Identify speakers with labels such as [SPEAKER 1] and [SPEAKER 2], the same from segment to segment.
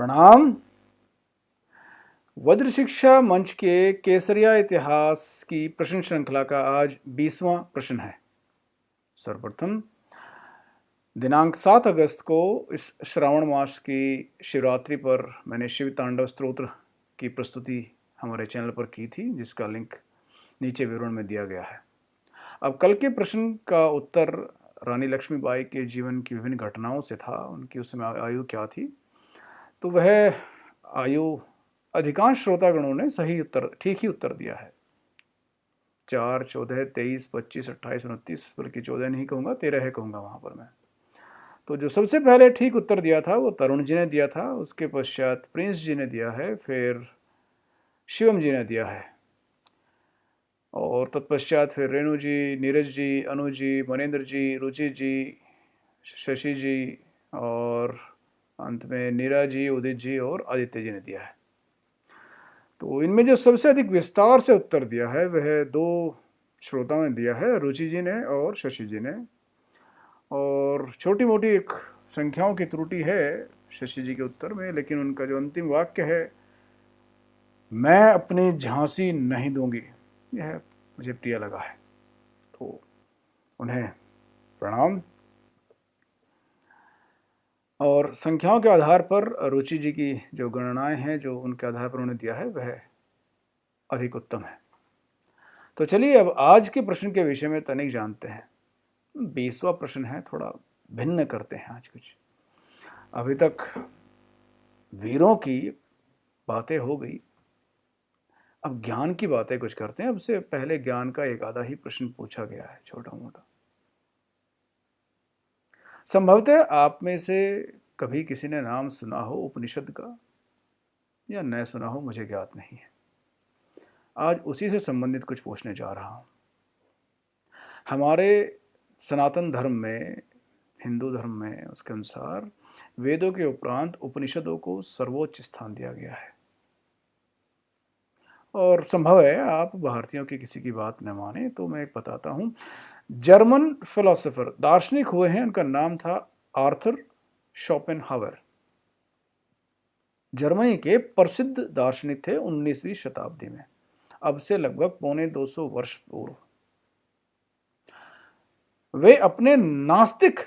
[SPEAKER 1] प्रणाम। वज्र शिक्षा मंच के केसरिया इतिहास की प्रश्न श्रृंखला का आज 20वां प्रश्न है। सर्वप्रथम दिनांक 7 अगस्त को इस श्रावण मास की शिवरात्रि पर मैंने शिव तांडव स्तोत्र की प्रस्तुति हमारे चैनल पर की थी, जिसका लिंक नीचे विवरण में दिया गया है। अब कल के प्रश्न का उत्तर रानी लक्ष्मीबाई के जीवन की विभिन्न घटनाओं से था। उनकी उस समय आयु क्या थी, तो वह आयु अधिकांश श्रोतागणों ने सही उत्तर, ठीक ही उत्तर दिया है। 4, 14, 23, 25, 28, 29, बल्कि 14 नहीं कहूँगा, 13 है कहूँगा वहाँ पर मैं। तो जो सबसे पहले ठीक उत्तर दिया था वो तरुण जी ने दिया था, उसके पश्चात प्रिंस जी ने दिया है, फिर शिवम जी ने दिया है, और तत्पश्चात फिर रेणु जी, नीरज जी, अनु जी, मनेंद्र जी, रुचि जी, शशि जी, और अंत में नीरा जी, उदित जी और आदित्य जी ने दिया है। तो इनमें जो सबसे अधिक विस्तार से उत्तर दिया है वह दो श्रोताओं ने दिया है, रुचि जी ने और शशि जी ने। और छोटी मोटी एक संख्याओं की त्रुटि है शशि जी के उत्तर में, लेकिन उनका जो अंतिम वाक्य है, मैं अपनी झांसी नहीं दूंगी, यह मुझे प्रिय लगा है, तो उन्हें प्रणाम। और संख्याओं के आधार पर रुचि जी की जो गणनाएं हैं, जो उनके आधार पर उन्हें दिया है, वह अधिक उत्तम है। तो चलिए अब आज के प्रश्न के विषय में तनिक जानते हैं। 20वां प्रश्न है, थोड़ा भिन्न करते हैं आज कुछ। अभी तक वीरों की बातें हो गई, अब ज्ञान की बातें कुछ करते हैं। अब से पहले ज्ञान का एक आधा ही प्रश्न पूछा गया है, छोटा मोटा। संभवतः आप में से कभी किसी ने नाम सुना हो उपनिषद का, या न सुना हो, मुझे ज्ञात नहीं है। आज उसी से संबंधित कुछ पूछने जा रहा हूं। हमारे सनातन धर्म में, हिंदू धर्म में, उसके अनुसार वेदों के उपरांत उपनिषदों को सर्वोच्च स्थान दिया गया है। और संभव है आप भारतीयों की किसी की बात न माने, तो मैं एक बताता हूं। जर्मन फिलोसोफर, दार्शनिक हुए हैं, उनका नाम था आर्थर शोपेनहावर। जर्मनी के प्रसिद्ध दार्शनिक थे 19वीं शताब्दी में, अब से लगभग 250 वर्ष पूर्व। वे अपने नास्तिक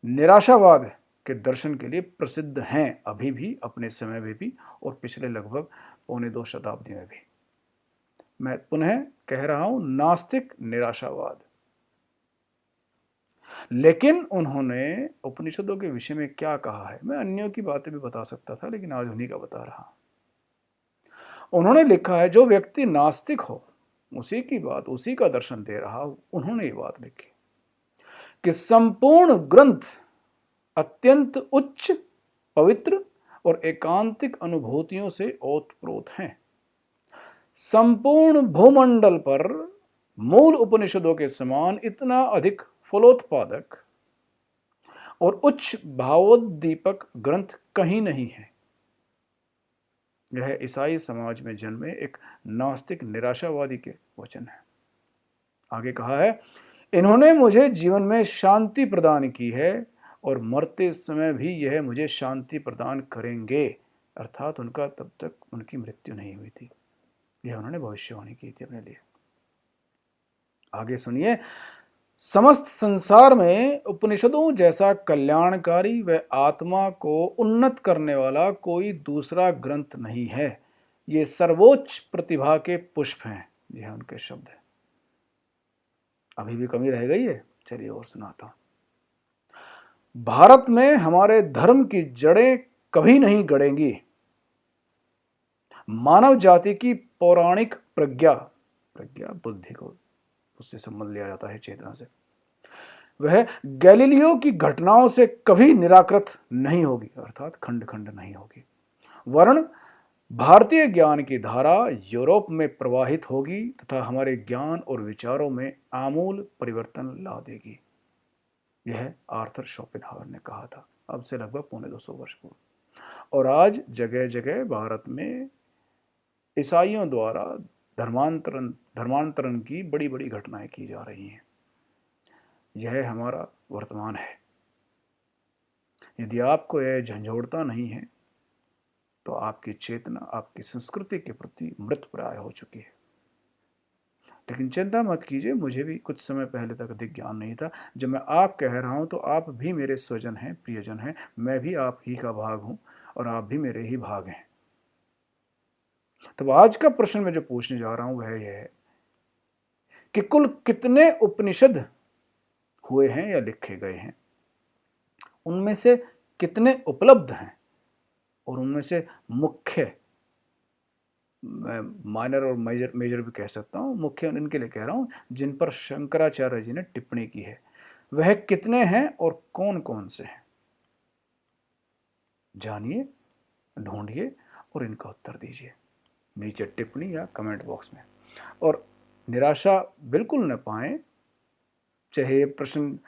[SPEAKER 1] निराशावाद के दर्शन के लिए प्रसिद्ध हैं, अभी भी, अपने समय में भी, और पिछले लगभग 2.25 शताब्दी में भी। मैं पुनः कह रहा हूं, नास्तिक निराशावाद। लेकिन उन्होंने उपनिषदों के विषय में क्या कहा है, मैं अन्यों की बातें भी बता सकता था, लेकिन आज उन्हीं का बता रहा। उन्होंने लिखा है, जो व्यक्ति नास्तिक हो उसी की बात, उसी का दर्शन दे रहा हो। उन्होंने ये बात लिखी कि संपूर्ण ग्रंथ अत्यंत उच्च, पवित्र और एकांतिक अनुभूतियों से ओतप्रोत हैं। संपूर्ण भूमंडल पर मूल उपनिषदों के समान इतना अधिक फलोत्पादक और उच्च भावोद्दीपक ग्रंथ कहीं नहीं है। यह ईसाई समाज में जन्मे एक नास्तिक निराशावादी के वचन है। आगे कहा है, इन्होंने मुझे जीवन में शांति प्रदान की है और मरते समय भी यह मुझे शांति प्रदान करेंगे। अर्थात उनका तब तक उनकी मृत्यु नहीं हुई थी, यह उन्होंने भविष्यवाणी की थी अपने लिए। आगे सुनिए, समस्त संसार में उपनिषदों जैसा कल्याणकारी व आत्मा को उन्नत करने वाला कोई दूसरा ग्रंथ नहीं है। ये सर्वोच्च प्रतिभा के पुष्प हैं। यह उनके शब्द हैं। अभी भी कमी रह गई है, चलिए और सुनाता हूं। भारत में हमारे धर्म की जड़ें कभी नहीं गड़ेंगी। मानव जाति की पौराणिक प्रज्ञा, प्रज्ञा बुद्धि को, उससे संबंध लिया जाता है, चेतना से, वह गैलीलियो की घटनाओं से कभी निराकृत नहीं होगी, अर्थात खंड खंड नहीं होगी, वरन भारतीय ज्ञान की धारा यूरोप में प्रवाहित होगी तथा हमारे ज्ञान और विचारों में आमूल परिवर्तन ला देगी। यह आर्थर शोपेनहावर ने कहा था, अब से लगभग 250 वर्ष पूर्व। और आज जगह जगह भारत में ईसाइयों द्वारा धर्मांतरण की बड़ी बड़ी घटनाएं की जा रही हैं। यह हमारा वर्तमान है। यदि आपको यह झंझोड़ता नहीं है, तो आपकी चेतना आपकी संस्कृति के प्रति मृतप्राय हो चुकी है। लेकिन चिंता मत कीजिए, मुझे भी कुछ समय पहले तक अधिक ज्ञान नहीं था। जब मैं आप कह रहा हूं तो आप भी मेरे स्वजन हैं, प्रियजन हैं। मैं भी आप ही का भाग हूं और आप भी मेरे ही भाग हैं। तब आज का प्रश्न मैं जो पूछने जा रहा हूं वह यह है कि कुल कितने उपनिषद हुए हैं या लिखे गए हैं, उनमें से कितने उपलब्ध हैं, और उनमें से मुख्य, मैं माइनर और मेजर मेजर भी कह सकता हूँ, मुख्य इनके लिए कह रहा हूँ जिन पर शंकराचार्य जी ने टिप्पणी की है, वह कितने हैं और कौन कौन से हैं। जानिए, ढूंढिए और इनका उत्तर दीजिए नीचे टिप्पणी या कमेंट बॉक्स में। और निराशा बिल्कुल न पाएं, चाहे ये प्रश्न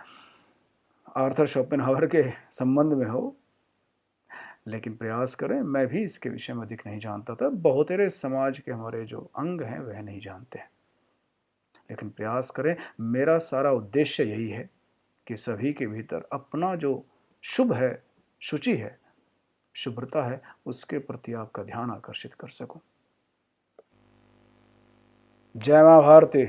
[SPEAKER 1] आर्थर शोपेनहावर के संबंध में हो, लेकिन प्रयास करें। मैं भी इसके विषय में अधिक नहीं जानता था, बहुतेरे समाज के हमारे जो अंग हैं वह नहीं जानते हैं, लेकिन प्रयास करें। मेरा सारा उद्देश्य यही है कि सभी के भीतर अपना जो शुभ है, शुचि है, शुभ्रता है, उसके प्रति आपका ध्यान आकर्षित कर सकूं। जय मां भारती।